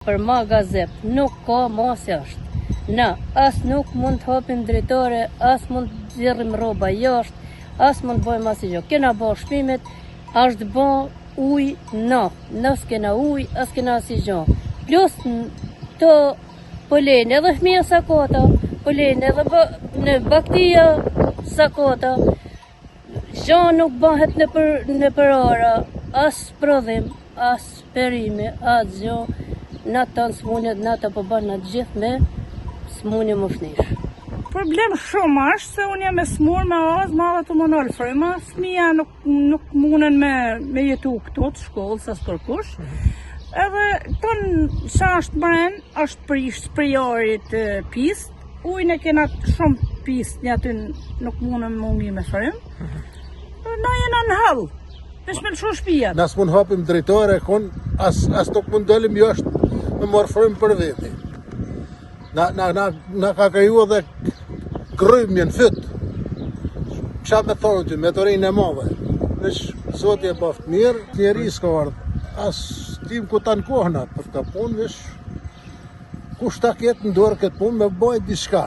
Për magazep nuk ka masi është. Na as nuk mund të hapim drejtore, as mund të zirrim rroba jashtë, as mund të bëjmë asgjë. Kena bë shpimet, është bë ujë na s'kena ujë, as kena asgjë. Plus të polen edhe fëmija sakota, polen edhe në bakteria sakota. Gjë nuk bëhet në për ara, as prodhim, as perime, as gjë. Na të smunjet, na të përbën në gjithë me smunje më shnish. Problem shumë është se unë jam e smur me azë, madhe të më nëllë fryma, fëmija nuk munen me jetu këtu të shkollë, sa s'kërkush. Edhe tonë që është bren, është prijorit pist, ujnë e kena shumë pist, një aty nuk munen më ungi me frym. Na jena në halë, vesh me lëshu shpijat. Nas mund hapim drejtore, as nuk mund dëllim jashtë me marrë frym për veti. Na ka kriju edhe grymje në fyt. Qa me thonë ty, me të rinë e madhe. Vesh zoti e baft mirë, njeri s'ka ardhë. As tim ku ta në kohëna për të punë, vesh kush ta ketë në dorë këtë punë me bajt diçka.